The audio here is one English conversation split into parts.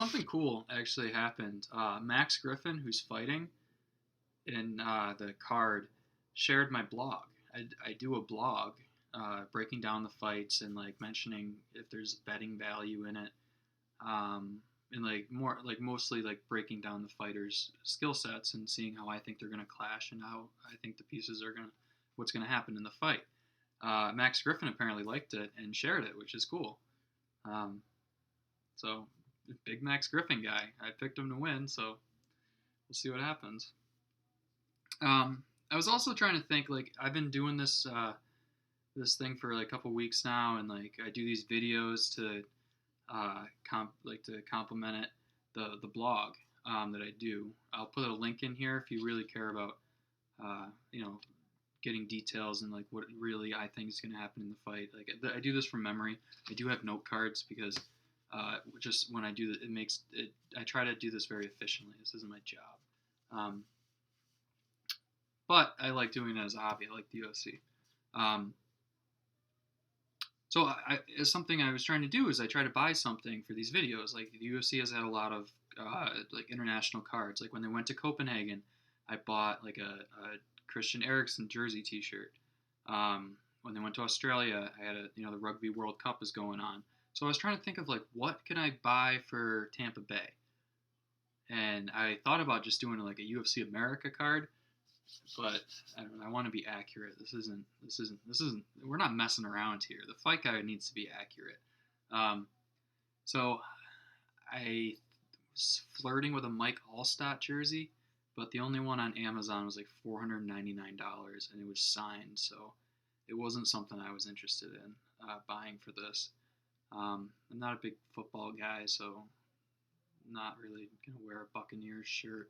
something cool actually happened. Max Griffin, who's fighting in the card, shared my blog. I do a blog breaking down the fights and like mentioning if there's betting value in it, and like more like mostly like breaking down the fighters' skill sets and seeing how I think they're gonna clash and how I think the pieces are gonna what's gonna happen in the fight. Max Griffin apparently liked it and shared it, which is cool. Um, so big Max Griffin guy. I picked him to win, so we'll see what happens. I was also trying to think, like, I've been doing this thing for like a couple weeks now, and like I do these videos to to complement it, the blog that I do. I'll put a link in here if you really care about you know, getting details and like what really I think is going to happen in the fight. Like I do this from memory. I do have note cards because just when I do it, I try to do this very efficiently. This isn't my job. But I like doing it as a hobby. I like the UFC. So it's something I was trying to do is I try to buy something for these videos. Like the UFC has had a lot of like international cards. Like when they went to Copenhagen, I bought like a Christian Eriksen jersey T-shirt. When they went to Australia, I had the Rugby World Cup is going on. So I was trying to think of like what can I buy for Tampa Bay, and I thought about just doing like a UFC America card. But I don't know, I want to be accurate. This isn't. We're not messing around here. The fight guide needs to be accurate. So I was flirting with a Mike Allstott jersey, but the only one on Amazon was like $499, and it was signed. So it wasn't something I was interested in buying for this. I'm not a big football guy, so I'm not really gonna wear a Buccaneers shirt.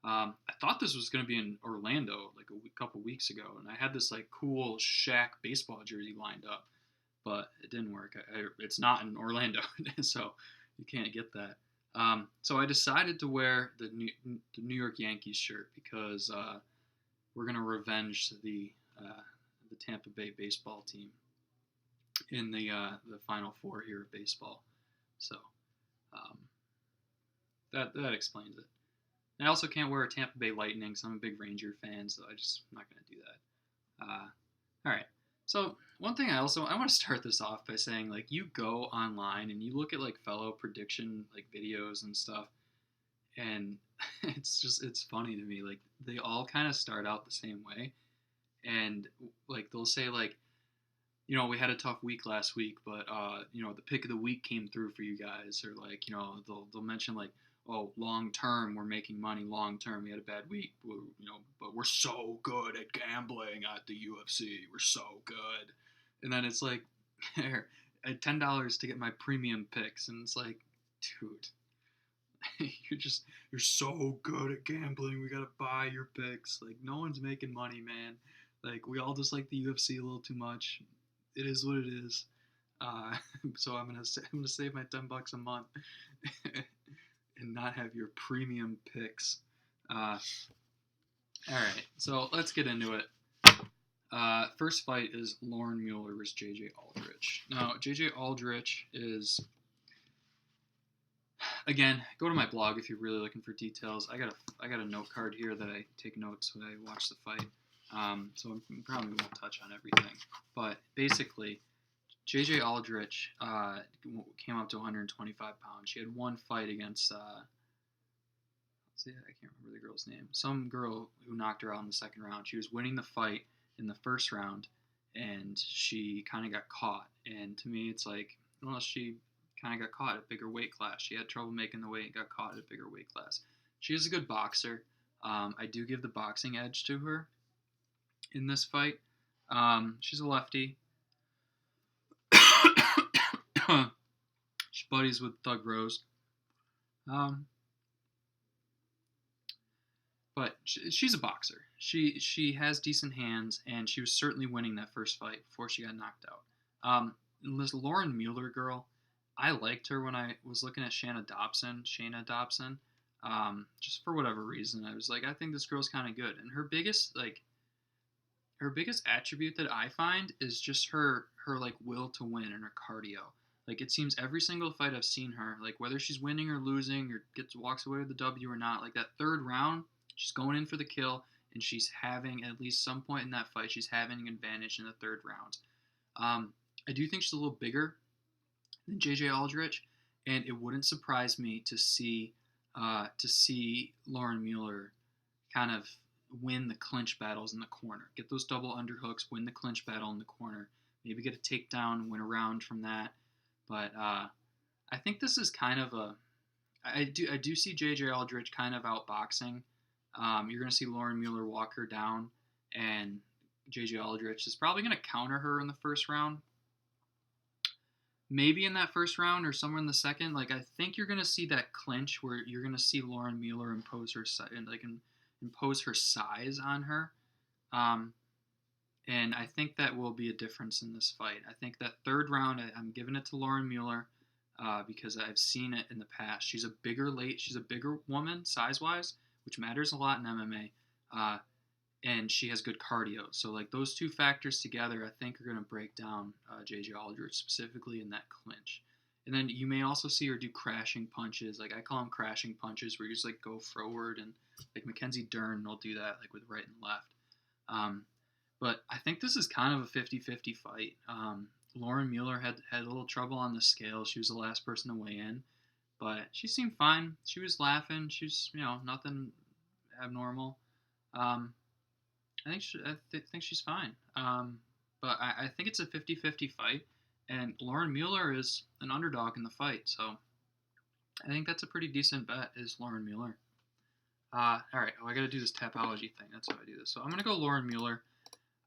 I thought this was going to be in Orlando like a couple weeks ago, and I had this like cool Shaq baseball jersey lined up, but it didn't work. It's not in Orlando, so you can't get that. So I decided to wear the New York Yankees shirt because we're going to revenge the Tampa Bay baseball team in the Final Four here of baseball. So that explains it. I also can't wear a Tampa Bay Lightning, so I'm a big Ranger fan, so I'm not going to do that. All right. So one thing I want to start this off by saying, like, you go online and you look at like fellow prediction like videos and stuff, and it's funny to me. Like they all kind of start out the same way, and like they'll say like, we had a tough week last week, but the pick of the week came through for you guys, or like they'll mention like, oh, long term, we're making money. Long term, we had a bad week, but we're so good at gambling at the UFC. We're so good. And then it's like, at $10 to get my premium picks, and it's like, dude, you're so good at gambling. We gotta buy your picks. Like, no one's making money, man. Like, we all just like the UFC a little too much. It is what it is. So I'm gonna save my $10 a month. And not have your premium picks. All right, so let's get into it. First fight is Lauren Mueller versus J.J. Aldrich. Now, J.J. Aldrich is, again, go to my blog if you're really looking for details. I got a note card here that I take notes when I watch the fight. So I probably won't touch on everything. But basically, J.J. Aldrich came up to 125 pounds. She had one fight against, I can't remember the girl's name. Some girl who knocked her out in the second round. She was winning the fight in the first round, and she kind of got caught. And to me, it's like, well, she kind of got caught at a bigger weight class. She had trouble making the weight and got caught at a bigger weight class. She is a good boxer. I do give the boxing edge to her in this fight. She's a lefty. She's buddies with Thug Rose. But she's a boxer. She has decent hands, and she was certainly winning that first fight before she got knocked out. This Lauren Mueller girl, I liked her when I was looking at Shayna Dobson, just for whatever reason. I was like, I think this girl's kind of good. And her biggest attribute that I find is just her like will to win and her cardio. Like, it seems every single fight I've seen her, like, whether she's winning or losing or walks away with the W or not, like, that third round, she's going in for the kill, and she's having, at least some point in that fight, she's having an advantage in the third round. I do think she's a little bigger than JJ Aldrich, and it wouldn't surprise me to see Lauren Mueller kind of win the clinch battles in the corner, get those double underhooks, win the clinch battle in the corner, maybe get a takedown, win a round from that. But I think this is kind of I do see JJ Aldrich kind of outboxing. You're going to see Lauren Mueller walk her down, and JJ Aldrich is probably going to counter her in the first round. Maybe in that first round or somewhere in the second. Like, I think you're going to see that clinch where you're going to see Lauren Mueller impose her size on her. And I think that will be a difference in this fight. I think that third round, I'm giving it to Lauren Mueller because I've seen it in the past. She's a bigger woman size-wise, which matters a lot in MMA. And she has good cardio. So, like, those two factors together, I think, are going to break down JJ Aldrich, specifically in that clinch. And then you may also see her do crashing punches. Like, I call them crashing punches, where you just, like, go forward. And, like, Mackenzie Dern will do that, like, with right and left. But I think this is kind of a 50-50 fight. Lauren Mueller had a little trouble on the scale. She was the last person to weigh in. But she seemed fine. She was laughing. She's, nothing abnormal. I think she's fine. But I think it's a 50-50 fight. And Lauren Mueller is an underdog in the fight. So I think that's a pretty decent bet, is Lauren Mueller. All right. I got to do this Tapology thing. That's how I do this. So I'm going to go Lauren Mueller.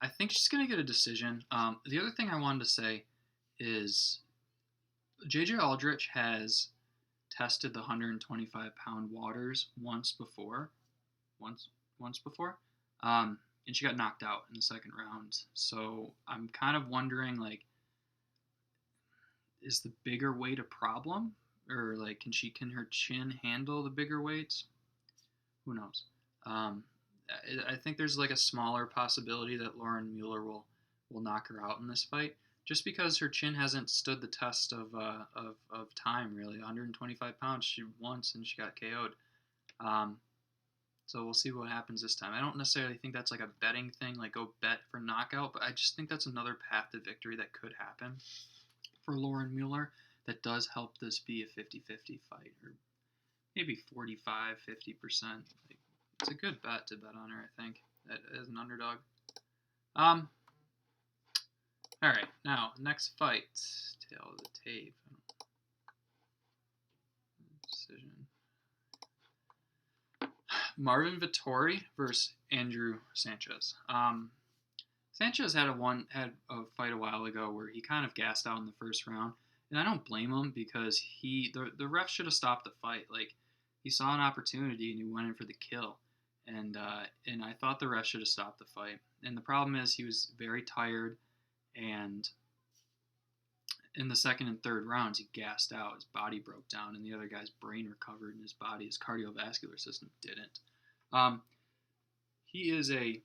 I think she's going to get a decision. The other thing I wanted to say is JJ Aldrich has tested the 125-pound waters once before. And she got knocked out in the second round. So I'm kind of wondering, like, is the bigger weight a problem? Or, like, can her chin handle the bigger weights? Who knows? I think there's, like, a smaller possibility that Lauren Mueller will knock her out in this fight, just because her chin hasn't stood the test of time, really. 125 pounds, she once, and she got KO'd. So we'll see what happens this time. I don't necessarily think that's like a betting thing, like go bet for knockout, but I just think that's another path to victory that could happen for Lauren Mueller that does help this be a 50-50 fight, or maybe 45-50%. Like, it's a good bet to bet on her, I think, as an underdog. All right, now next fight, tail of the tape. Decision. Marvin Vettori versus Andrew Sanchez. Sanchez had a fight a while ago where he kind of gassed out in the first round, and I don't blame him because the ref should have stopped the fight. Like, he saw an opportunity and he went in for the kill, and I thought the ref should have stopped the fight. And the problem is he was very tired, and in the second and third rounds he gassed out. His body broke down, and the other guy's brain recovered, and his cardiovascular system didn't. He's a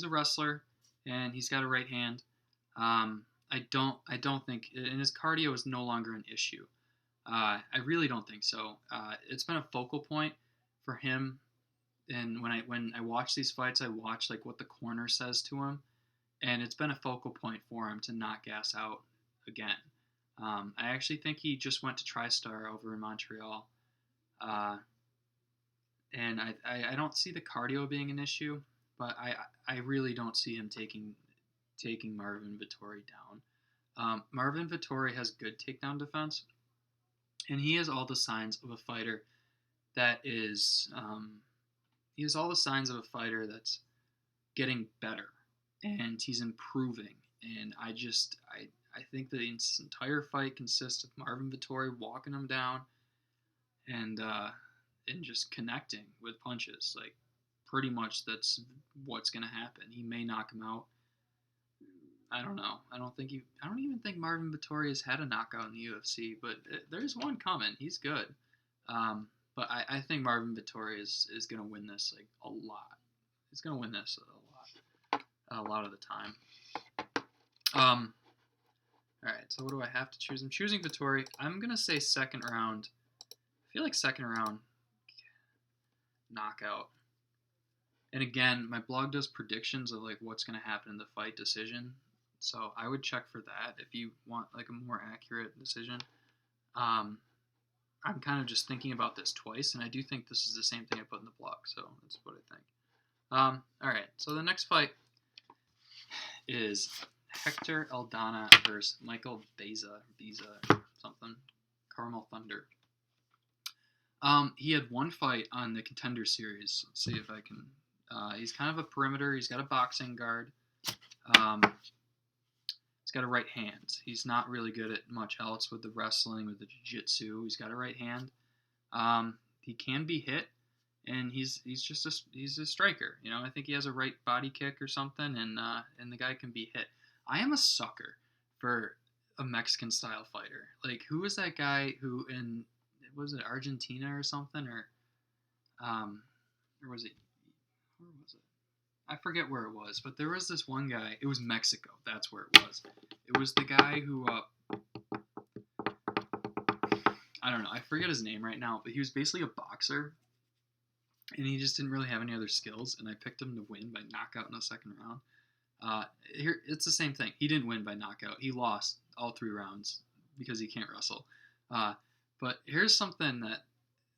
wrestler, and he's got a right hand. I don't think, and his cardio is no longer an issue. I really don't think so. It's been a focal point for him, and when I watch these fights, I watch like what the corner says to him, and it's been a focal point for him to not gas out again. I actually think he just went to TriStar over in Montreal, and I don't see the cardio being an issue, but I really don't see him taking Marvin Vettori down. Marvin Vettori has good takedown defense, and he has all the signs of a fighter that is he has all the signs of a fighter that's getting better, and he's improving. And I think the entire fight consists of Marvin Vettori walking him down and just connecting with punches. Like, pretty much that's what's going to happen. He may knock him out. I don't know. I don't even think Marvin Vettori has had a knockout in the UFC, but there's one coming. He's good. But I think Marvin Vettori is going to win this, like, a lot. He's going to win this a lot of the time. All right, so what do I have to choose? I'm choosing Vettori. I'm gonna say second round. I feel like second round knockout. And again, my blog does predictions of like what's gonna happen in the fight decision. So I would check for that if you want like a more accurate decision. I'm kind of just thinking about this twice, and I do think this is the same thing I put in the blog. So that's what I think. All right, so the next fight is Hector Aldana versus Michael Baeza, something, Caramel Thunder. He had one fight on the Contender Series. Let's see if I can. He's kind of a perimeter. He's got a boxing guard. He's got a right hand. He's not really good at much else with the wrestling, with the jiu-jitsu. He's got a right hand. He can be hit, and he's a striker. You know, I think he has a right body kick or something, and the guy can be hit. I am a sucker for a Mexican style fighter. Like, who was that guy who was it Argentina or something, or was it? Where was it? I forget where it was, but there was this one guy. It was Mexico. That's where it was. It was the guy who I don't know. I forget his name right now, but he was basically a boxer, and he just didn't really have any other skills. And I picked him to win by knockout in the second round. Here, it's the same thing. He didn't win by knockout. He lost all 3 rounds because he can't wrestle. But here's something that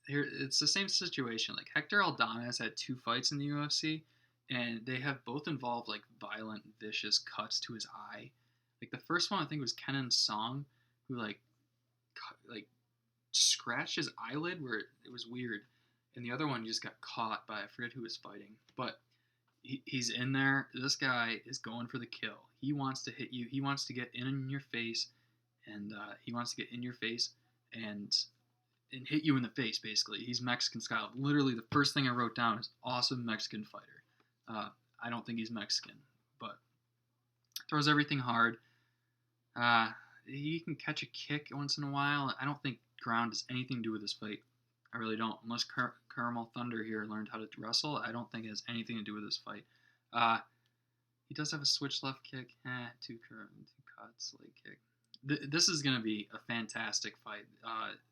it's the same situation. Like, Hector Aldana has had 2 fights in the UFC, and they have both involved like violent, vicious cuts to his eye. Like, the first one I think was Kenan Song, who like scratched his eyelid where it was weird, and the other one just got caught by, I forget who was fighting, but he's in there. This guy is going for the kill. He wants to hit you. He wants to get in your face, and and hit you in the face, basically. He's Mexican style. Literally, the first thing I wrote down is awesome Mexican fighter. I don't think he's Mexican, but throws everything hard. He can catch a kick once in a while. I don't think ground has anything to do with this fight. I really don't. Unless Caramel Thunder here learned how to wrestle, I don't think it has anything to do with this fight. He does have a switch left kick. 2 cuts, leg kick. This is going to be a fantastic fight.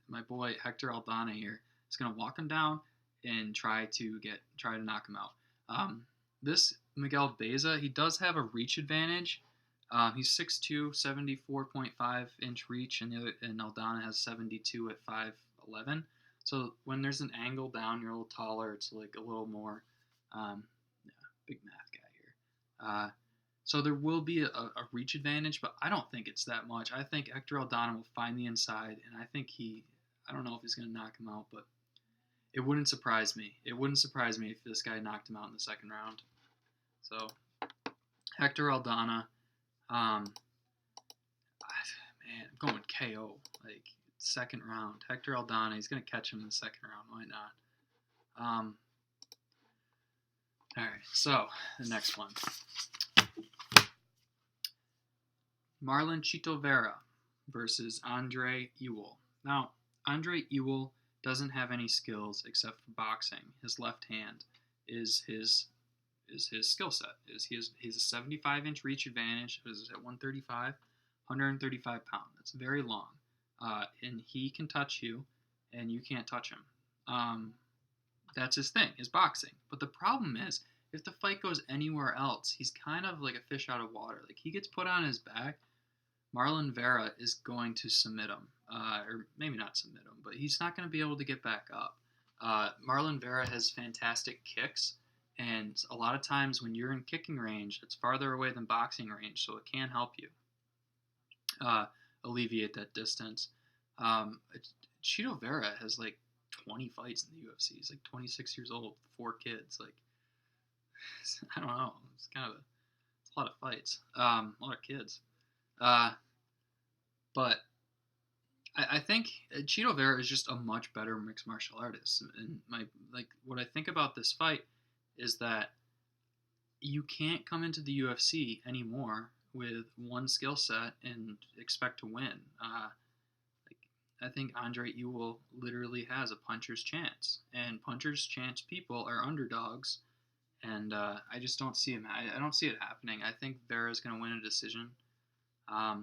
My boy Hector Aldana here is going to walk him down and try to knock him out. This Miguel Baeza, he does have a reach advantage. He's 6'2", 74.5 inch reach, and Aldana has 72 at 5'11". So when there's an angle down, you're a little taller. It's like a little more, big math guy here. So there will be a reach advantage, but I don't think it's that much. I think Hector Aldana will find the inside, and I don't know if he's going to knock him out, but it wouldn't surprise me. It wouldn't surprise me if this guy knocked him out in the second round. So Hector Aldana, man, I'm going KO, like second round. Hector Aldana, he's going to catch him in the second round. Why not? All right, so the next one. Marlon Chito Vera versus Ewell. Now, Ewell doesn't have any skills except for boxing. His left hand is his skill set. He's a 75-inch reach advantage. Is at 135, 135 pounds. That's very long. And he can touch you, and you can't touch him. That's his thing, is boxing. But the problem is, if the fight goes anywhere else, he's kind of like a fish out of water. Like, he gets put on his back, Marlon Vera is going to submit him. Or maybe not submit him, but he's not going to be able to get back up. Marlon Vera has fantastic kicks, and a lot of times when you're in kicking range, it's farther away than boxing range, so it can help you alleviate that distance. Chito Vera has like 20 fights in the UFC. He's like 26 years old, 4 kids. Like, I don't know. It's a lot of fights, a lot of kids. But I think Chito Vera is just a much better mixed martial artist. And what I think about this fight is that you can't come into the UFC anymore with one skill set and expect to win. I think Ewell literally has a puncher's chance, and puncher's chance people are underdogs, and I just don't see him. I don't see it happening. I think Vera's going to win a decision. I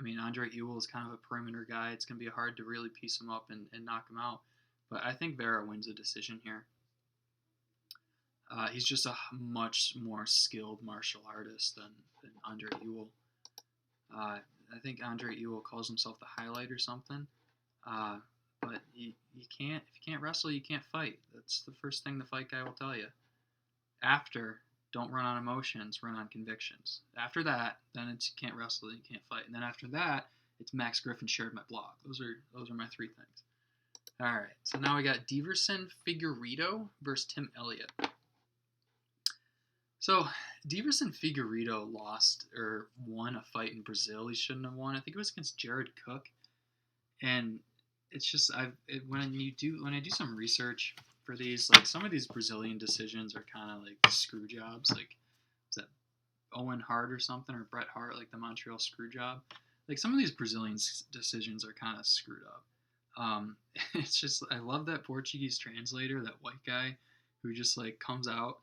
mean, Andre Ewell is kind of a perimeter guy. It's going to be hard to really piece him up and knock him out. But I think Vera wins a decision here. He's just a much more skilled martial artist than Andre Ewell. I think Andre Ewell calls himself the highlight or something. But you can't, if you can't wrestle, you can't fight. That's the first thing the fight guy will tell you. After, don't run on emotions, run on convictions. After that, then it's you can't wrestle, you can't fight. And then after that, it's Max Griffin shared my blog. Those are my 3 things. All right, so now we got Diverson Figueiredo versus Tim Elliott. So Diverson Figueiredo lost or won a fight in Brazil he shouldn't have won. I think it was against Jared Cook. And it's just when I do some research for these, like some of these Brazilian decisions are kind of like screw jobs. Like is that Owen Hart or something, or Bret Hart, like the Montreal screw job? Like some of these Brazilian decisions are kind of screwed up. It's just I love that Portuguese translator, that white guy who just like comes out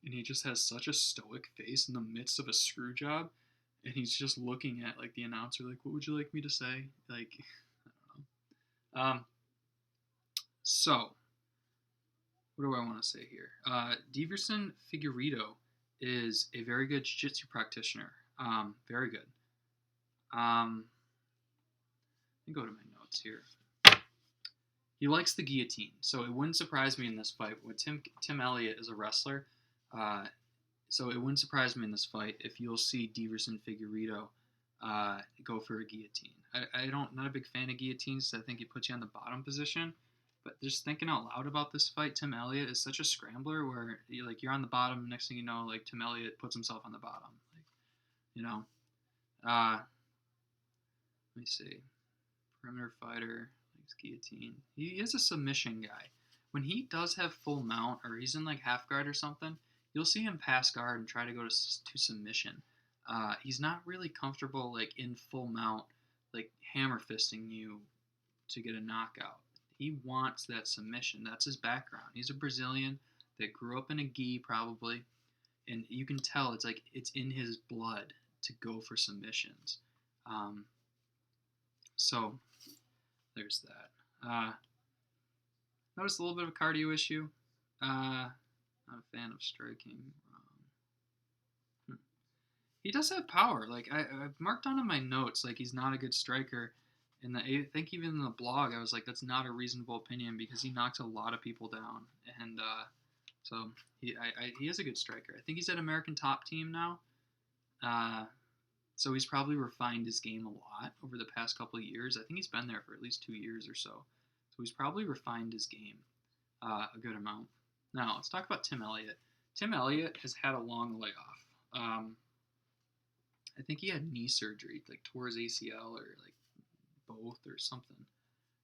and he just has such a stoic face in the midst of a screw job, and he's just looking at like the announcer like, what would you like me to say? Like I don't know. So what do I want to say here? Diverson Figueiredo is a very good jiu-jitsu practitioner. Very good. Let me go to my notes here. He likes the guillotine, so it wouldn't surprise me in this fight. With Tim Elliott is a wrestler, so it wouldn't surprise me in this fight if you'll see Diverson Figueiredo go for a guillotine. Not a big fan of guillotines. I think it puts you on the bottom position. But just thinking out loud about this fight, Tim Elliott is such a scrambler where you're on the bottom. Next thing you know, like Tim Elliott puts himself on the bottom. Let me see. Perimeter fighter, likes guillotine. He is a submission guy. When he does have full mount or he's in like half guard or something, you'll see him pass guard and try to go to submission. He's not really comfortable like in full mount, like hammer fisting you to get a knockout. He wants that submission. That's his background. He's a Brazilian that grew up in a gi probably, and you can tell it's like it's in his blood to go for submissions. So there's that. Noticed a little bit of a cardio issue. Not a fan of striking. He does have power. Like I've marked on in my notes, like he's not a good striker. And I think even in the blog, I was like, that's not a reasonable opinion because he knocks a lot of people down. And so he is a good striker. I think he's at American Top Team now. So he's probably refined his game a lot over the past couple of years. I think he's been there for at least 2 years or so. So he's probably refined his game a good amount. Now, let's talk about Tim Elliott. Tim Elliott has had a long layoff. I think he had knee surgery, like tore his ACL or like both or something,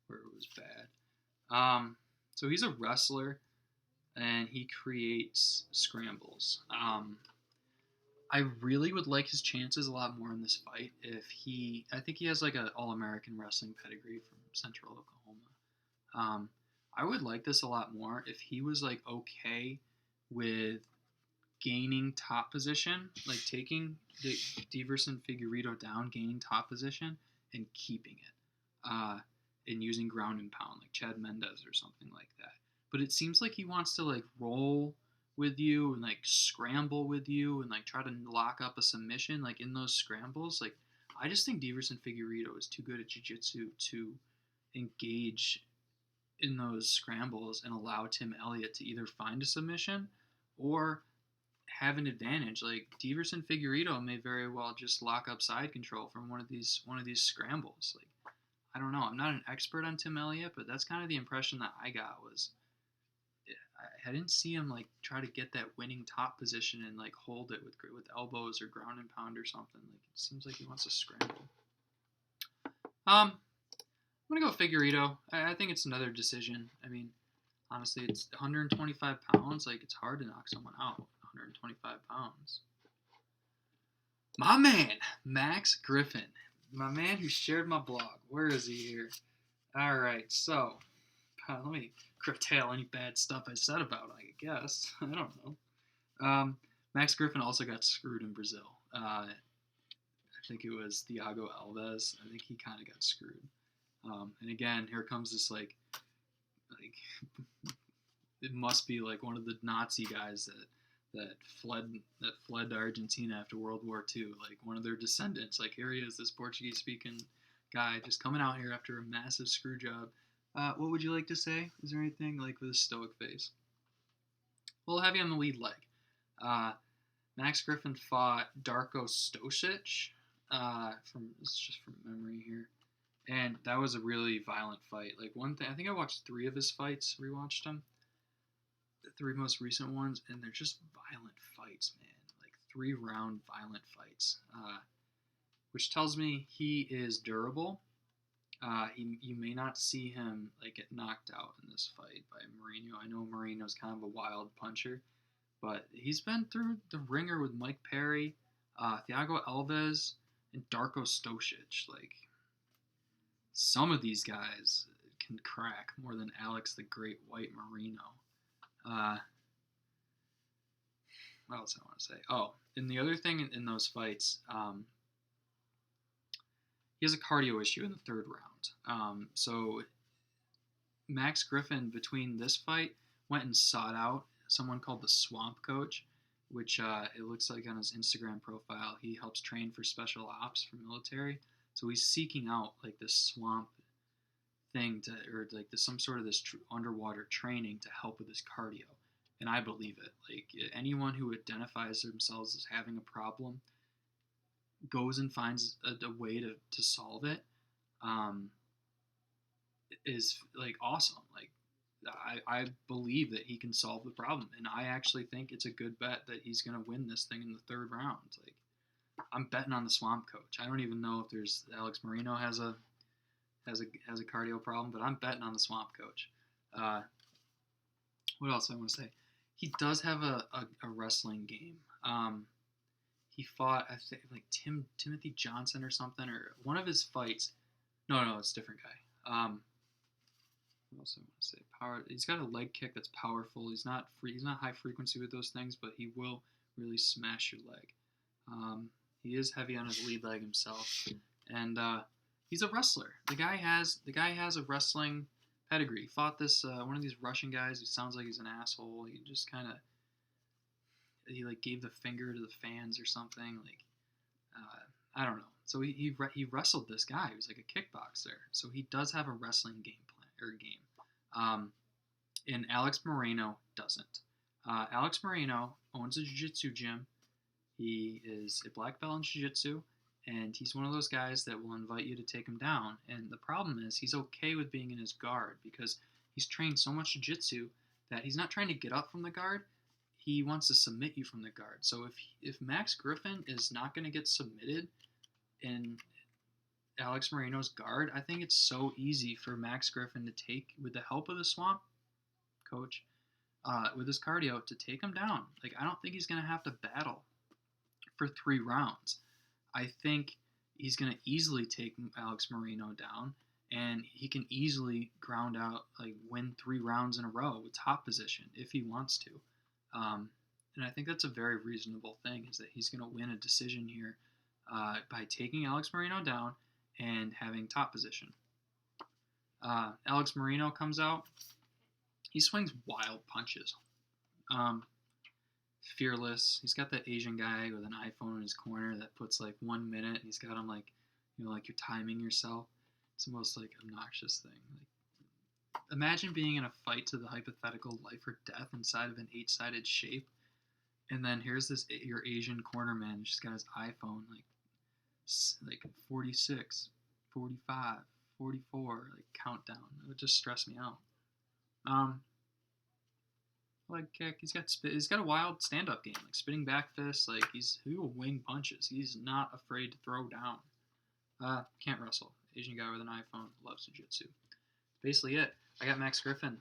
where it was bad. So he's a wrestler, and he creates scrambles. I really would like his chances a lot more in this fight if I think he has like an All-American wrestling pedigree from Central Oklahoma. I would like this a lot more if he was like okay with gaining top position, like taking the Diverson Figueiredo down, gaining top position, and keeping it, and using ground and pound like Chad Mendez or something like that. But it seems like he wants to like roll with you and like scramble with you and like try to lock up a submission like in those scrambles. Like I just think Diverson Figueiredo is too good at jiu-jitsu to engage in those scrambles and allow Tim Elliott to either find a submission or have an advantage. Like Diverson Figueiredo may very well just lock up side control from one of these scrambles. Like I don't know. I'm not an expert on Tim Elliott, but that's kind of the impression that I got was I didn't see him like try to get that winning top position and like hold it with elbows or ground and pound or something. Like it seems like he wants to scramble. I'm gonna go Figueiredo. I think it's another decision. I mean, honestly, it's 125 pounds. Like it's hard to knock someone out. 125 pounds. My man, Max Griffin. My man who shared my blog. Where is he here? All right, so let me curtail any bad stuff I said about him, I guess. I don't know. Max Griffin also got screwed in Brazil. I think it was Thiago Alves. I think he kind of got screwed. And again, here comes this like it must be like one of the Nazi guys that fled to Argentina after World War II, like one of their descendants. Like here he is, this Portuguese speaking guy just coming out here after a massive screw job. What would you like to say? Is there anything like with a stoic face? We'll have you on the lead leg. Max Griffin fought Darko Stosic. It's just from memory here, and that was a really violent fight. Like one thing, I think I watched 3 of his fights, rewatched them, the 3 most recent ones, and they're just violent fights, man. Like 3-round violent fights, which tells me he is durable. You may not see him like get knocked out in this fight by Morono. I know Morono's kind of a wild puncher, but he's been through the ringer with Mike Perry, Thiago Alves, and Darko Stosic. Like some of these guys can crack more than Alex the Great White Morono. What else I want to say? Oh, and the other thing in those fights, he has a cardio issue in the 3rd round. So Max Griffin, between this fight, went and sought out someone called the Swamp Coach, which it looks like on his Instagram profile, he helps train for special ops for military. So he's seeking out like this swamp thing or like some sort of this underwater training to help with his cardio. And I believe it. Like anyone who identifies themselves as having a problem goes and finds a way to solve it, is like awesome. Like I believe that he can solve the problem, and I actually think it's a good bet that he's going to win this thing in the 3rd round. Like I'm betting on the Swamp Coach. I don't even know if there's Alex Morono has a cardio problem, but I'm betting on the Swamp Coach. What else I want to say? He does have a wrestling game. He fought, I think, like Timothy Johnson or something, or one of his fights. No, it's a different guy. What else I want to say? Power. He's got a leg kick that's powerful. He's not high frequency with those things, but he will really smash your leg. He is heavy on his lead leg himself, and he's a wrestler. The guy has a wrestling pedigree. He fought this one of these Russian guys who sounds like he's an asshole. He just kind of like gave the finger to the fans or something. Like I don't know. So he wrestled this guy. He was like a kickboxer. So he does have a wrestling game. And Alex Morono doesn't. Alex Morono owns a jiu-jitsu gym. He is a black belt in jiu-jitsu, and he's one of those guys that will invite you to take him down. And the problem is he's okay with being in his guard because he's trained so much jiu-jitsu that he's not trying to get up from the guard. He wants to submit you from the guard. So if Max Griffin is not going to get submitted in Alex Morono's guard, I think it's so easy for Max Griffin to take, with the help of the Swamp Coach, with his cardio, to take him down. Like, I don't think he's going to have to battle for 3 rounds. I think he's going to easily take Alex Morono down, and he can easily ground out, like, win 3 rounds in a row with top position if he wants to. And I think that's a very reasonable thing, is that he's going to win a decision here by taking Alex Morono down and having top position. Alex Morono comes out. He swings wild punches. Fearless. He's got that Asian guy with an iPhone in his corner that puts like 1 minute, and he's got him like, like you're timing yourself. It's the most like obnoxious thing. Like, imagine being in a fight to the hypothetical life or death inside of an 8-sided shape, and then here's your Asian corner man. He's just got his iPhone like 46, 45, 44, like countdown. It would just stress me out. Like kick. He's got a wild stand-up game, like spitting back fists. Like he will wing punches. He's not afraid to throw down. Can't wrestle. Asian guy with an iPhone, loves jiu-jitsu. Basically it. I got Max Griffin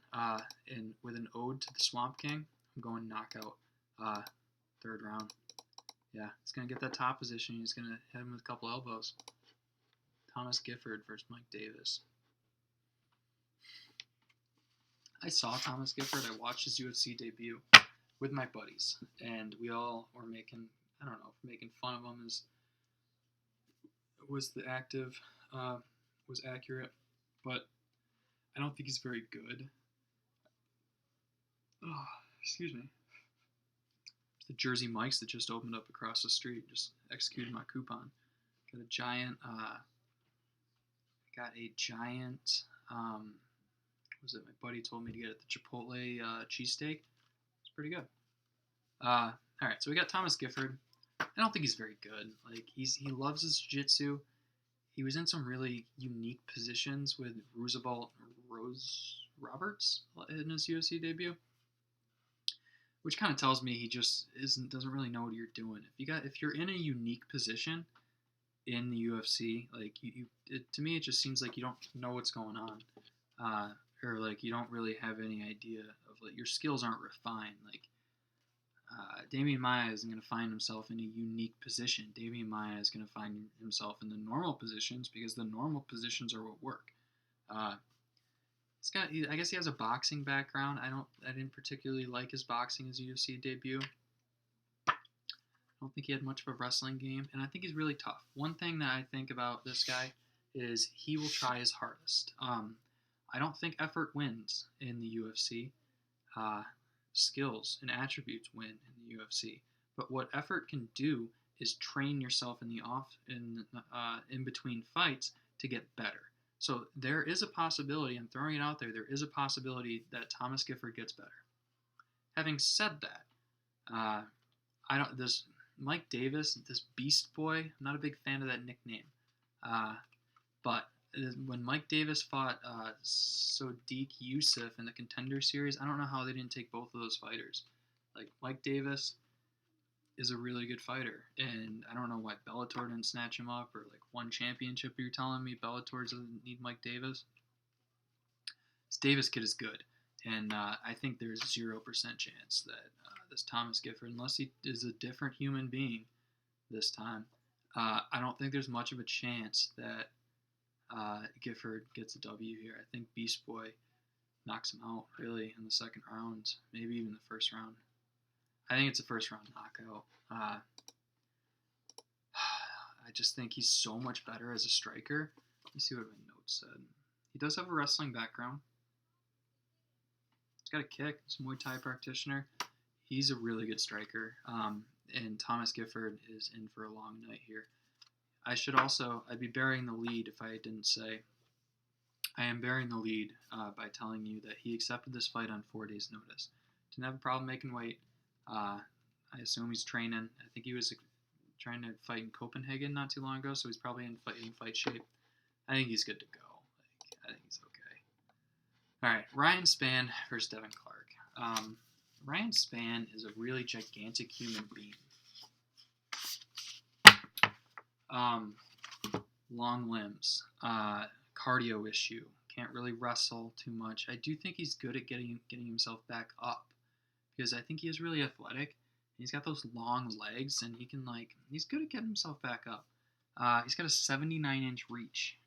with an ode to the Swamp King. I'm going knockout 3rd round. Yeah, he's going to get that top position. He's going to hit him with a couple elbows. Thomas Gifford versus Mike Davis. I saw Thomas Gifford. I watched his UFC debut with my buddies, and we all were making, I don't know if making fun of him was the active, was accurate, but I don't think he's very good. Oh, excuse me. The Jersey Mike's that just opened up across the street, just executed my coupon. Got a giant, what was it? My buddy told me to get at the Chipotle cheesesteak. It's pretty good. All right, so we got Thomas Gifford. I don't think he's very good. Like he loves his jiu-jitsu. He was in some really unique positions with Roosevelt Roberts in his UFC debut, which kind of tells me he just doesn't really know what you're doing. If you're in a unique position in the UFC, like to me, it just seems like you don't know what's going on, or like you don't really have any idea of, like, your skills aren't refined. Like Damian Maia isn't going to find himself in a unique position. Damian Maia is going to find himself in the normal positions because the normal positions are what work. I guess he has a boxing background. I didn't particularly like his boxing as a UFC debut. I don't think he had much of a wrestling game, and I think he's really tough. One thing that I think about this guy is he will try his hardest. I don't think effort wins in the UFC. Skills and attributes win in the UFC. But what effort can do is train yourself in between fights to get better. So there is a possibility, I'm throwing it out there, there is a possibility that Thomas Gifford gets better. Having said that, this Mike Davis, this Beast Boy, I'm not a big fan of that nickname. But when Mike Davis fought Sodiq Yusuff in the Contender Series, I don't know how they didn't take both of those fighters. Like, Mike Davis is a really good fighter, and I don't know why Bellator didn't snatch him up, or like one championship. You're telling me Bellator doesn't need Mike Davis? This Davis kid is good, and I think there's 0% chance that this Thomas Gifford, unless he is a different human being this time, I don't think there's much of a chance that Gifford gets a W here. I think Beast Boy knocks him out, really, in the second round, maybe even the first round. I think it's a first round knockout. I just think he's so much better as a striker. Let me see what my notes said. He does have a wrestling background. He's got a kick. He's a Muay Thai practitioner. He's a really good striker. And Thomas Gifford is in for a long night here. I'd be burying the lead if I didn't say. I am burying the lead by telling you that he accepted this fight on 4 days' notice. Didn't have a problem making weight. I assume he's training. I think he was trying to fight in Copenhagen not too long ago, so he's probably in fight shape. I think he's good to go. I think he's okay. All right, Ryan Spann versus Devin Clark. Ryan Spann is a really gigantic human being. Long limbs, cardio issue, can't really wrestle too much. I do think he's good at getting himself back up, because I think he is really athletic. He's got those long legs, and he's good at getting himself back up. He's got a 79-inch reach,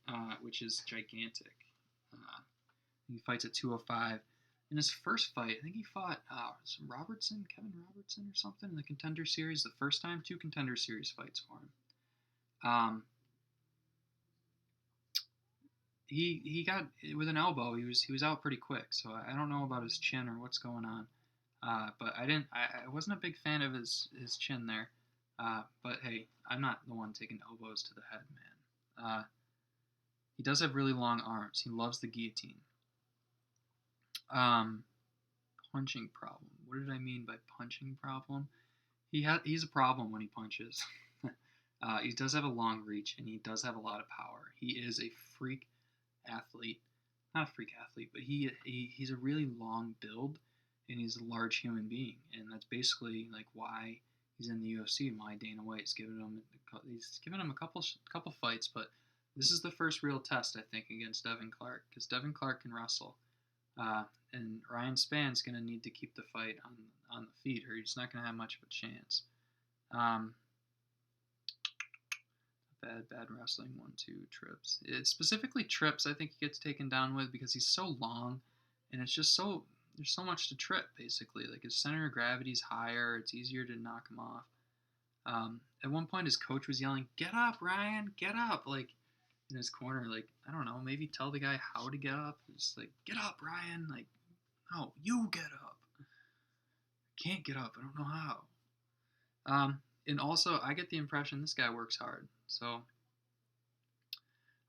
which is gigantic. He fights at 205. In his first fight, I think he fought Kevin Robertson or something in the Contender Series the first time. 2 Contender Series fights for him. He got with an elbow. He was out pretty quick, so I don't know about his chin or what's going on. But I wasn't a big fan of his chin there. But hey, I'm not the one taking elbows to the head, man. He does have really long arms. He loves the guillotine. Punching problem. What did I mean by punching problem? He's a problem when he punches. He does have a long reach, and he does have a lot of power. He is a freak athlete. Not a freak athlete, but he's a really long build, and he's a large human being. And that's basically like why he's in the UFC and why Dana White's given him a couple fights, but this is the first real test, I think, against Devin Clark, because Devin Clark can wrestle. And Ryan Spann's going to need to keep the fight on the feet, or he's not going to have much of a chance. Bad wrestling, 1-2 trips. It's specifically trips I think he gets taken down with, because he's so long, and it's just so, there's so much to trip, basically. Like, his center of gravity's higher. It's easier to knock him off. At one point, his coach was yelling, "Get up, Ryan! Get up!" Like, in his corner. Like, I don't know, maybe tell the guy how to get up. It's like, "Get up, Ryan!" Like, no, you get up. I can't get up. I don't know how. And also, I get the impression this guy works hard. So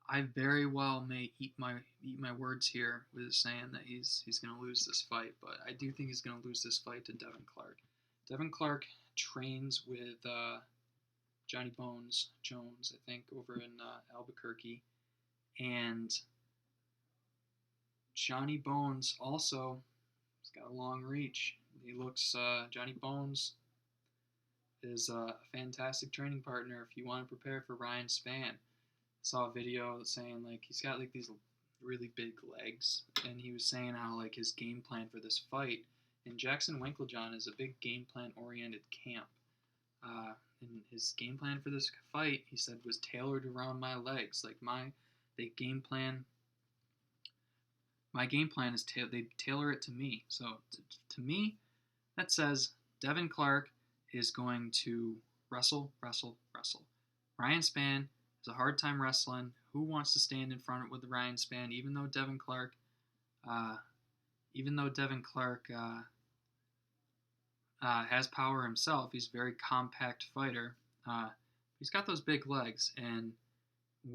I very well may eat my words here with saying that he's going to lose this fight, but I do think he's going to lose this fight to Devin Clark. Devin Clark trains with Johnny Bones Jones, I think, over in Albuquerque, and Johnny Bones also has got a long reach. He looks Johnny Bones is a fantastic training partner if you want to prepare for Ryan Spann. Saw a video saying like he's got like these really big legs, and he was saying how like his game plan for this fight, and Jackson Winklejohn is a big game plan oriented camp. And his game plan for this fight, he said, was tailored around my legs. Like my game plan is they tailor it to me. So to me, that says Devin Clark is going to wrestle. Ryan Spann has a hard time wrestling. Who wants to stand in front with Ryan Spann? Even though Devin Clark has power himself, he's a very compact fighter. He's got those big legs, and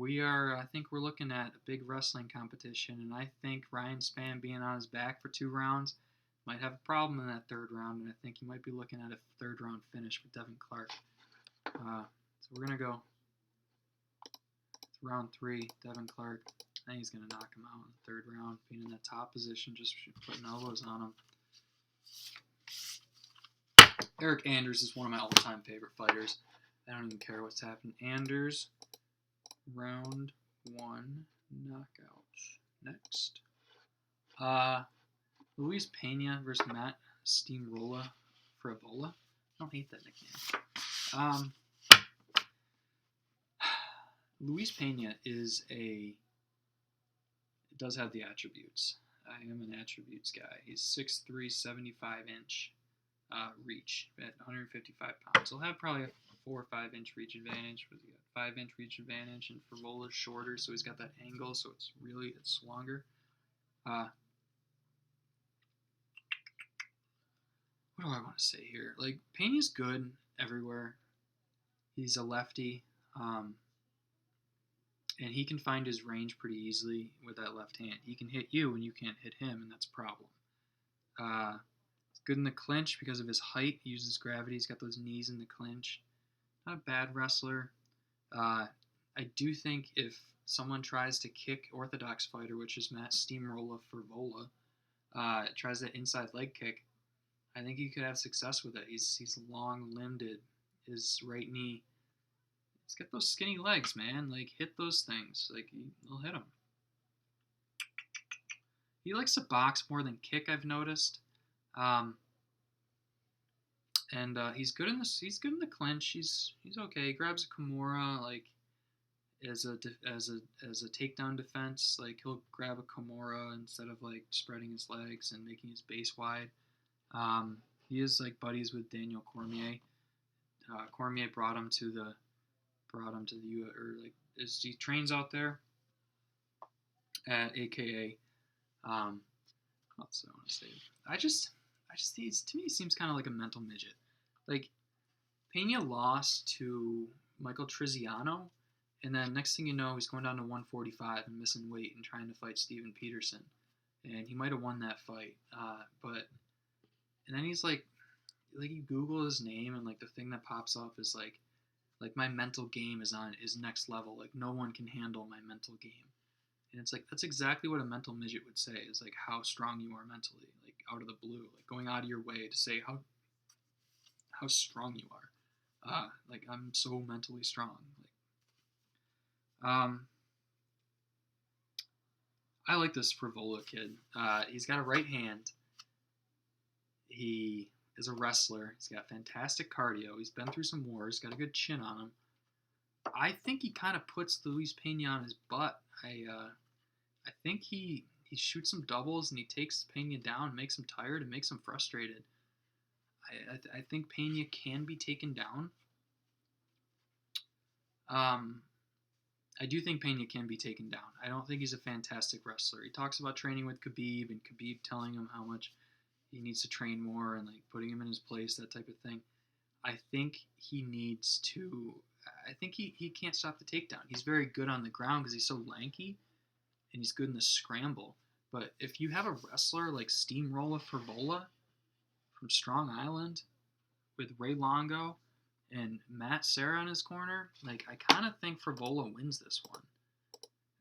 I think we're looking at a big wrestling competition, and I think Ryan Spann being on his back for 2 rounds might have a problem in that 3rd round, and I think you might be looking at a 3rd round finish with Devin Clark. So we're going to go round 3, Devin Clark. I think he's going to knock him out in the 3rd round, being in that top position, just putting elbows on him. Eryk Anders is one of my all-time favorite fighters. I don't even care what's happening. Anders, round 1, knockout. Next. Luis Pena versus Matt Steamrolla Frevola. I don't hate that nickname. Luis Pena does have the attributes. I am an attributes guy. He's 6'3", 75-inch reach at 155 pounds. He'll have probably a 4 or 5 inch reach advantage. But he's got 5 inch reach advantage, and Frevola's shorter, so he's got that angle, so it's longer. What do I want to say here? Like, Pena's good everywhere. He's a lefty, and he can find his range pretty easily with that left hand. He can hit you, and you can't hit him, and that's a problem. He's good in the clinch because of his height. He uses gravity. He's got those knees in the clinch. Not a bad wrestler. I do think if someone tries to kick orthodox fighter, which is Matt Steamrolla Frevola, tries that inside leg kick, I think he could have success with it. He's long-limbed. His right knee. He's got those skinny legs, man. Like, hit those things. Like, he'll hit them. He likes to box more than kick, I've noticed. And he's good in the clinch. He's okay. He grabs a Kimura like as a takedown defense. Like, he'll grab a Kimura instead of like spreading his legs and making his base wide. He is like buddies with Daniel Cormier. Cormier brought him to the as he trains out there at AKA. What's I want to say? I just think to me he seems kind of like a mental midget. Like, Pena lost to Michael Triziano, and then next thing you know, he's going down to 145 and missing weight and trying to fight Steven Peterson, and he might have won that fight. And then he's like you Google his name, and like the thing that pops up is like my mental game is next level. Like, no one can handle my mental game. And it's like, that's exactly what a mental midget would say, is like how strong you are mentally, like out of the blue, like going out of your way to say how strong you are. Like, I'm so mentally strong. Like, I like this Frevola kid. He's got a right hand. He is a wrestler. He's got fantastic cardio. He's been through some wars. Got a good chin on him. I think he kind of puts Luis Pena on his butt. I think he he shoots some doubles and he takes Pena down, makes him tired, and makes him frustrated. I think Pena can be taken down. I do think Pena can be taken down. I don't think he's a fantastic wrestler. He talks about training with Khabib and Khabib telling him how much he needs to train more and like putting him in his place, that type of thing. I think he needs to. I think he can't stop the takedown. He's very good on the ground because he's so lanky, and he's good in the scramble. But if you have a wrestler like Steamroller Frevola from Strong Island with Ray Longo and Matt Serra in his corner, like I kind of think Frevola wins this one,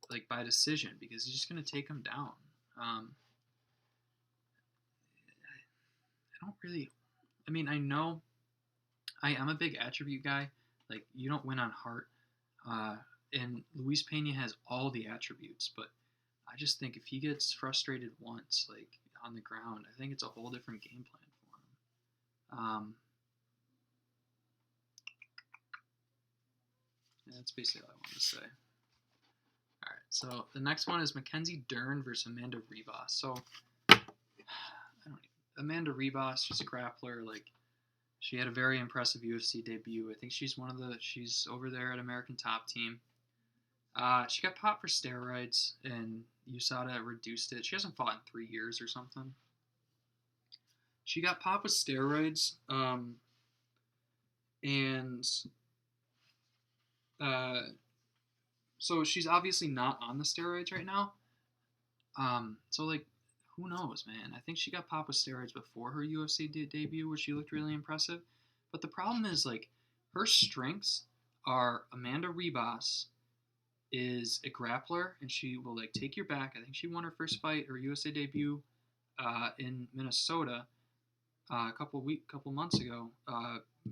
like by decision, because he's just gonna take him down. I don't really. I mean, I know I am a big attribute guy. Like you don't win on heart, and Luis Pena has all the attributes, but I just think if he gets frustrated once, like on the ground, I think it's a whole different game plan for him. That's basically all I wanted to say. All right, so the next one is Mackenzie Dern versus Amanda Ribas. So Amanda Ribas, she's a grappler. Like she had a very impressive UFC debut. I think she's she's over there at American Top Team. She got popped for steroids, and USADA reduced it. She hasn't fought in 3 years or something. She got popped with steroids, so she's obviously not on the steroids right now. So like, who knows, man? I think she got popped with steroids before her UFC debut, where she looked really impressive. But the problem is, like, her strengths are Amanda Ribas is a grappler, and she will like take your back. I think she won her first fight, her USA debut, in Minnesota, a couple months ago.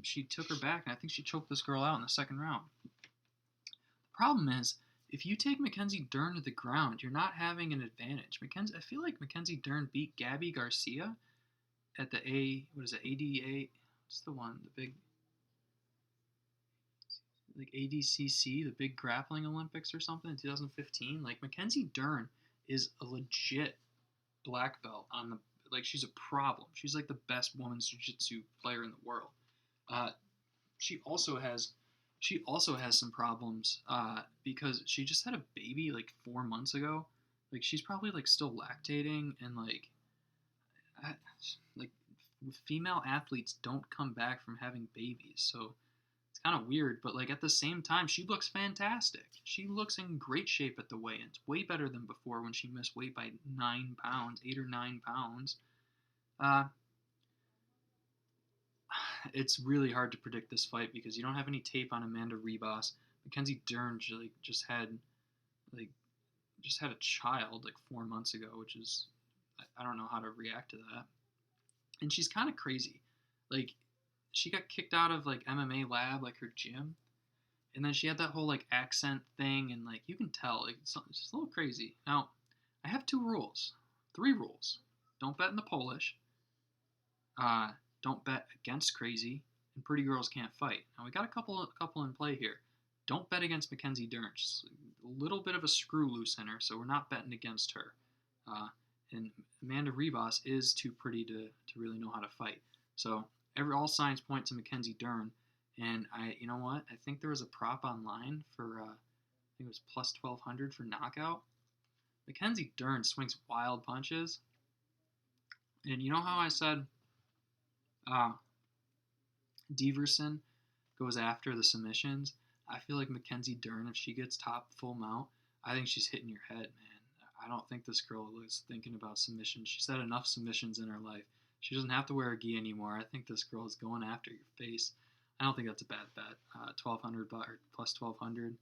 She took her back, and I think she choked this girl out in the second round. The problem is, if you take Mackenzie Dern to the ground, you're not having an advantage. I feel like Mackenzie Dern beat Gabby Garcia at the ADA? What's the one? The big, like ADCC, the big grappling Olympics or something in 2015. Like Mackenzie Dern is a legit black belt on the, like she's a problem. She's like the best women's jiu-jitsu player in the world. She also has some problems because she just had a baby like 4 months ago. Like she's probably like still lactating, and like female athletes don't come back from having babies, so it's kind of weird. But like at the same time, she looks fantastic. She looks in great shape at the weigh-ins, way better than before when she missed weight by 9 pounds, 8 or 9 pounds. It's really hard to predict this fight because you don't have any tape on Amanda Ribas. Mackenzie Dern just had a child like 4 months ago, which is, I don't know how to react to that. And she's kind of crazy. Like she got kicked out of like MMA Lab, like her gym, and then she had that whole like accent thing, and like you can tell like it's just a little crazy. Now, I have 3 rules. Don't bet in the Polish. Don't bet against crazy, and pretty girls can't fight. Now we got a couple in play here. Don't bet against Mackenzie Dern. Just a little bit of a screw loose in her, so we're not betting against her. And Amanda Ribas is too pretty to really know how to fight. So all signs point to Mackenzie Dern. And you know what? I think there was a prop online for I think it was plus 1200 for knockout. Mackenzie Dern swings wild punches. And you know how I said Diverson goes after the submissions? I feel like Mackenzie Dern, if she gets top full mount, I think she's hitting your head, man. I don't think this girl is thinking about submissions. She's had enough submissions in her life. She doesn't have to wear a gi anymore. I think this girl is going after your face. I don't think that's a bad bet. 1200 or plus 1200.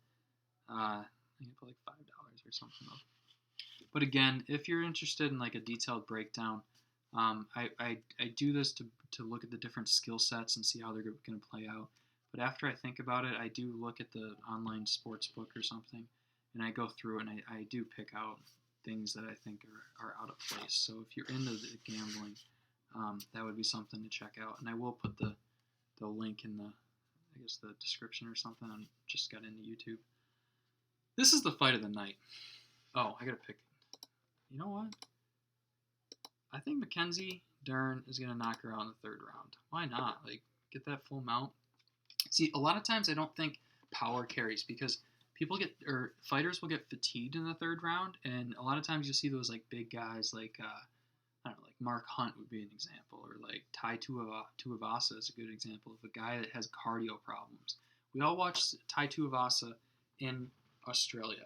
I think I put like $5 or something up. But again, if you're interested in like a detailed breakdown, I do this to look at the different skill sets and see how they're going to play out. But after I think about it, I do look at the online sports book or something, and I go through and I do pick out things that I think are out of place. So if you're into the gambling, that would be something to check out. And I will put the link in the description or something. I just got into YouTube. This is the fight of the night. Oh, I gotta pick. You know what? I think Mackenzie Dern is going to knock her out in the third round. Why not? Like, get that full mount. See, a lot of times I don't think power carries because fighters will get fatigued in the third round, and a lot of times you'll see those like big guys like I don't know, like Mark Hunt would be an example, or like Tai Tuivasa is a good example of a guy that has cardio problems. We all watched Tai Tuivasa in Australia,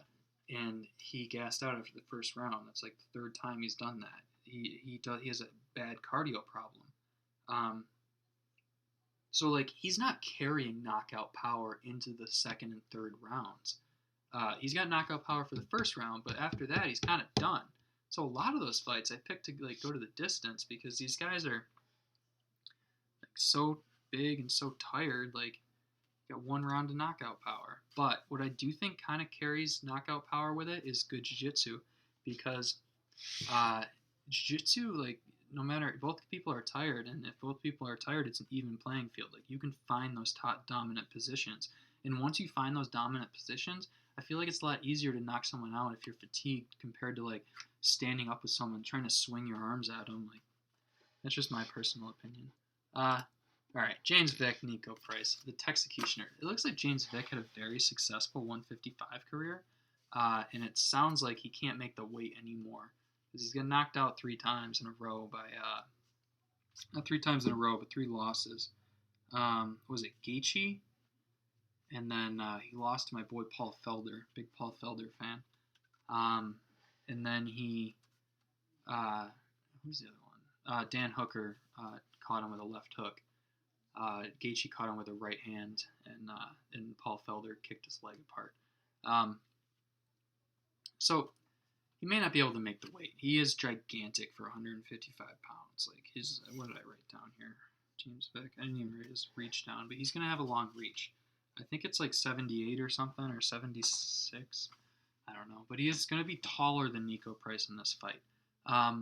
and he gassed out after the first round. That's like the third time he's done that. He has a bad cardio problem. So like he's not carrying knockout power into the second and third rounds. He's got knockout power for the first round, but after that he's kind of done. So a lot of those fights I picked to like go to the distance because these guys are like so big and so tired. Like got one round of knockout power. But what I do think kind of carries knockout power with it is good jiu-jitsu, because jiu-jitsu, like no matter, both people are tired, and if both people are tired, it's an even playing field. Like you can find those top dominant positions, and once you find those dominant positions, I feel like it's a lot easier to knock someone out if you're fatigued compared to like standing up with someone trying to swing your arms at them. Like that's just my personal opinion. All right, James Vick, Niko Price, the Texecutioner. It looks like James Vick had a very successful 155 career, and it sounds like he can't make the weight anymore because he's getting knocked out 3 times in a row by not 3 times in a row, but 3 losses. Was it Gaethje? And then he lost to my boy Paul Felder, big Paul Felder fan. And then he, who's the other one? Dan Hooker caught him with a left hook. Gaethje caught him with a right hand, and Paul Felder kicked his leg apart. So he may not be able to make the weight. He is gigantic for 155 pounds. Like what did I write down here? James Vick. I didn't even write his reach down, but he's gonna have a long reach. I think it's like 78 or something, or 76. I don't know, but he is gonna be taller than Niko Price in this fight. Let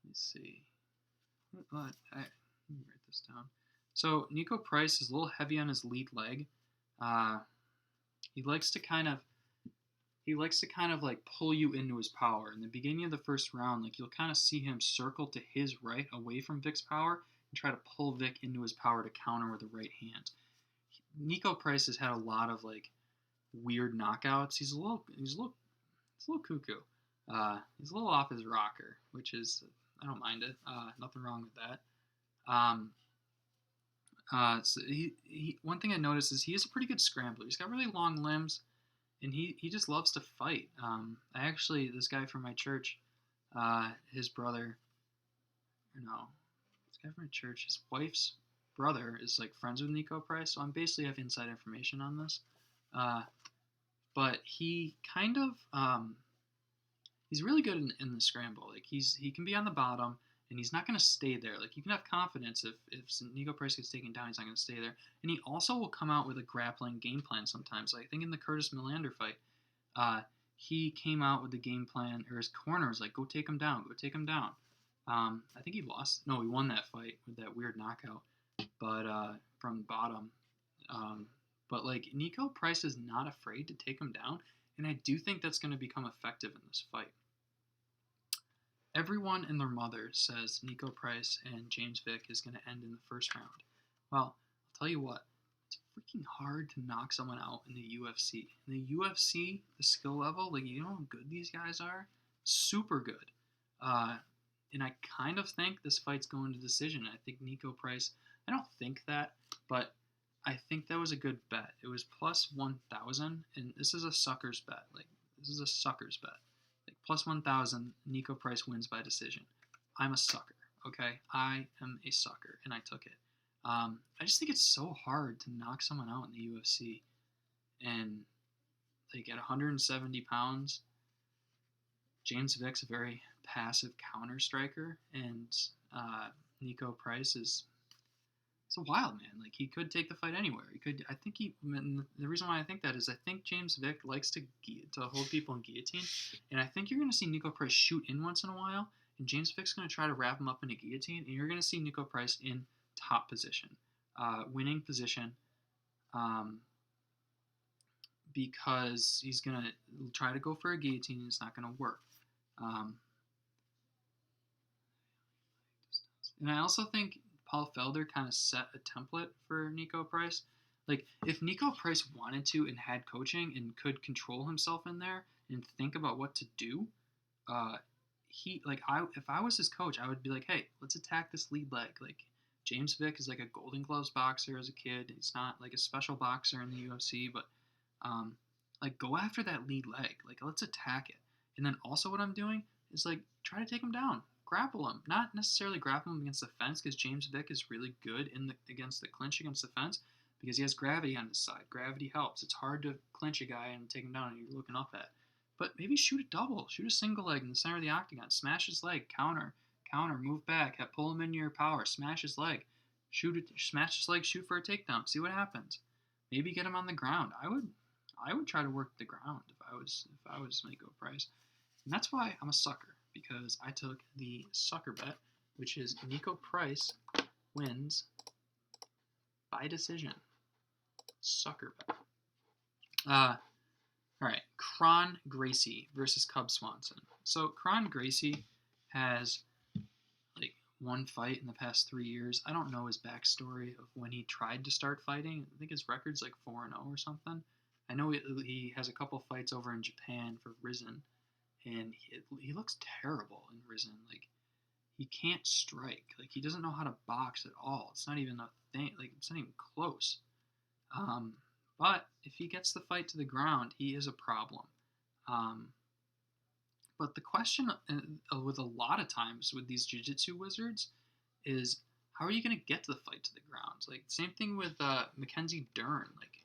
me see. Let me write this down. So Niko Price is a little heavy on his lead leg. He likes to kind of like pull you into his power. In the beginning of the first round, like you'll kind of see him circle to his right away from Vick's power and try to pull Vick into his power to counter with the right hand. Niko Price has had a lot of like weird knockouts. He's a little cuckoo. He's a little off his rocker, which is, I don't mind it. Nothing wrong with that. So he one thing I noticed is he is a pretty good scrambler. He's got really long limbs, and he just loves to fight. This guy from my church, his brother, this guy from my church, his wife's brother is like friends with Niko Price, so I'm basically have inside information on this. But he kind of, he's really good in the scramble. Like he can be on the bottom, and he's not going to stay there. Like you can have confidence if Niko Price gets taken down, he's not going to stay there. And he also will come out with a grappling game plan sometimes. Like, I think in the Curtis Melander fight, he came out with the game plan, or his corner was like, go take him down. I think he lost. No, he won that fight with that weird knockout, but from the bottom. But like Niko Price is not afraid to take him down, and I do think that's going to become effective in this fight. Everyone and their mother says Niko Price and James Vick is going to end in the first round. Well, I'll tell you what, it's freaking hard to knock someone out in the UFC. In the UFC, the skill level, like, you know how good these guys are? Super good. And I kind of think this fight's going to decision. I think Niko Price, I don't think that, but I think that was a good bet. It was plus 1,000, and this is a sucker's bet. Like, this is a sucker's bet. Like, plus 1,000, Niko Price wins by decision. I'm a sucker, okay? I am a sucker, and I took it. I just think it's so hard to knock someone out in the UFC. And, like, at 170 pounds, James Vick's a very passive counter striker, and Niko Price is a wild man. Like, he could take the fight anywhere. The reason why I think that is I think James Vick likes to hold people in guillotine, and I think you're going to see Niko Price shoot in once in a while, and James Vick's going to try to wrap him up in a guillotine, and you're going to see Niko Price in top position, winning position, because he's going to try to go for a guillotine and it's not going to work. And I also think Paul Felder kind of set a template for Niko Price. Like, if Niko Price wanted to and had coaching and could control himself in there and think about what to do, if I was his coach, I would be like, hey, let's attack this lead leg. Like, James Vick is like a Golden Gloves boxer as a kid. He's not like a special boxer in the UFC, but like, go after that lead leg. Like, let's attack it. And then also what I'm doing is like try to take him down, grapple him. Not necessarily grapple him against the fence, because James Vick is really good against the clinch against the fence, because he has gravity on his side. Gravity helps. It's hard to clinch a guy and take him down and you're looking up at. But maybe shoot a double, shoot a single leg in the center of the octagon, smash his leg, counter, move back, pull him into your power, smash his leg, smash his leg, shoot for a takedown, see what happens. Maybe get him on the ground. I would try to work the ground if I was Niko Price. And that's why I'm a sucker, because I took the sucker bet, which is Niko Price wins by decision. Sucker bet. All right, Kron Gracie versus Cub Swanson. So Kron Gracie has like one fight in the past 3 years. I don't know his backstory of when he tried to start fighting. I think his record's like 4-0 or something. I know he has a couple fights over in Japan for Risen, and he looks terrible in Risen. Like, he can't strike. Like, he doesn't know how to box at all. It's not even a thing. Like, it's not even close. But if he gets the fight to the ground, he is a problem. But the question with a lot of times with these jiu-jitsu wizards is, how are you going to get to the fight to the ground? Like, same thing with Mackenzie Dern. Like,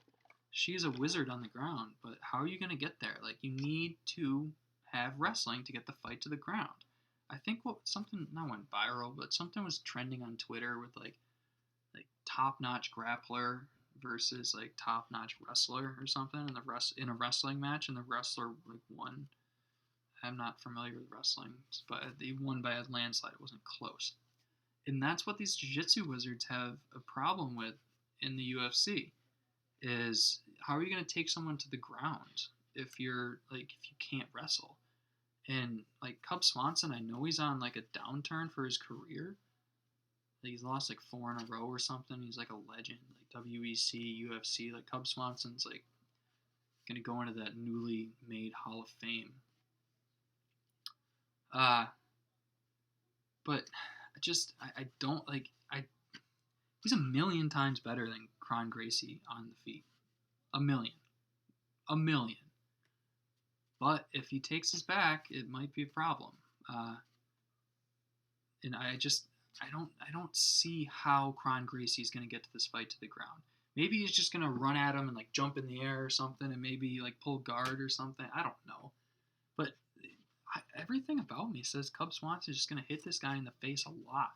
she's a wizard on the ground, but how are you going to get there? Like, you need to have wrestling to get the fight to the ground. I think something not went viral, but something was trending on Twitter with like top-notch grappler versus like top-notch wrestler or something in a wrestling match, and the wrestler like won. I'm not familiar with wrestling, but they won by a landslide. It wasn't close. And that's what these jiu-jitsu wizards have a problem with in the UFC, is how are you going to take someone to the ground if you can't wrestle? And like Cub Swanson, I know he's on like a downturn for his career. Like, he's lost like 4 in a row or something. He's like a legend, like WEC, UFC. Like, Cub Swanson's like gonna go into that newly made Hall of Fame. But I don't like he's a million times better than Kron Gracie on the feet. A million. But if he takes his back, it might be a problem. And I don't see how Kron Gracie is going to get to this fight to the ground. Maybe he's just going to run at him and like jump in the air or something, and maybe like pull guard or something. I don't know. But everything about me says Cub Swanson is just going to hit this guy in the face a lot.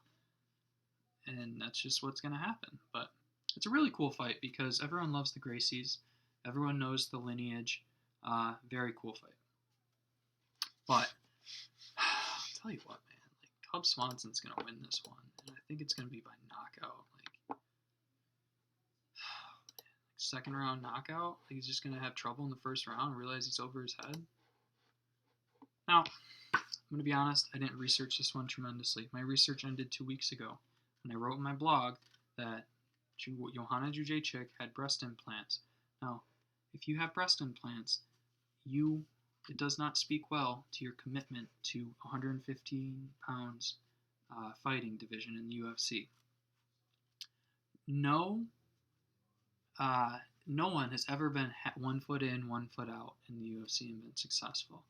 And that's just what's going to happen. But it's a really cool fight because everyone loves the Gracies. Everyone knows the lineage. Very cool fight. But I'll tell you what, man. Like, Cub Swanson's going to win this one. And I think it's going to be by knockout. Like, second round knockout. Like, he's just going to have trouble in the first round and realize he's over his head. Now, I'm going to be honest. I didn't research this one tremendously. My research ended 2 weeks ago when I wrote in my blog that Joanna Jedrzejczyk had breast implants. Now, if you have breast implants, it does not speak well to your commitment to 115 pounds fighting division in the UFC. No one has ever been 1 foot in, 1 foot out in the UFC and been successful.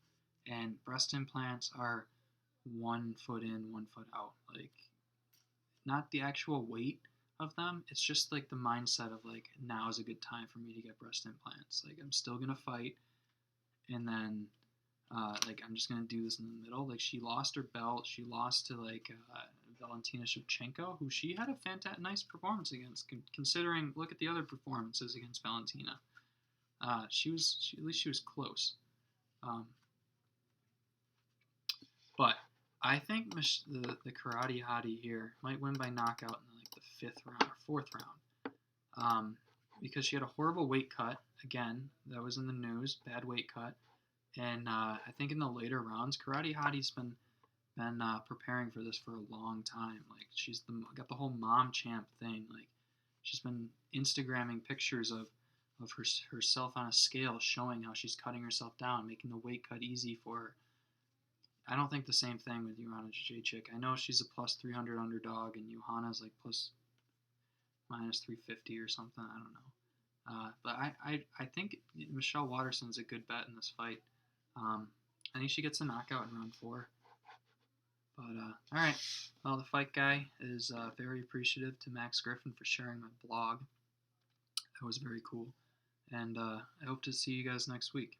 And breast implants are 1 foot in, 1 foot out. Like, not the actual weight of them. It's just like the mindset of like, now is a good time for me to get breast implants. Like, I'm still gonna fight, and then like, I'm just gonna do this in the middle. Like, she lost her belt. She lost to like Valentina Shevchenko, who she had a fantastic, nice performance against. Considering, look at the other performances against Valentina. At least she was close. But I think the karate hottie here might win by knockout in like the 5th round or 4th round. because she had a horrible weight cut. Again, that was in the news. Bad weight cut. And I think in the later rounds, Karate Hottie's been preparing for this for a long time. Like she's got the whole mom champ thing. Like she's been Instagramming pictures of herself on a scale, showing how she's cutting herself down, making the weight cut easy for her. I don't think the same thing with Joanna Jedrzejczyk. I know she's a plus 300 underdog, and Johanna's like plus minus 350 or something. I don't know. But I think Michelle Waterson's a good bet in this fight. I think she gets a knockout in round 4. But all right. Well, the fight guy is very appreciative to Max Griffin for sharing my blog. That was very cool. And I hope to see you guys next week.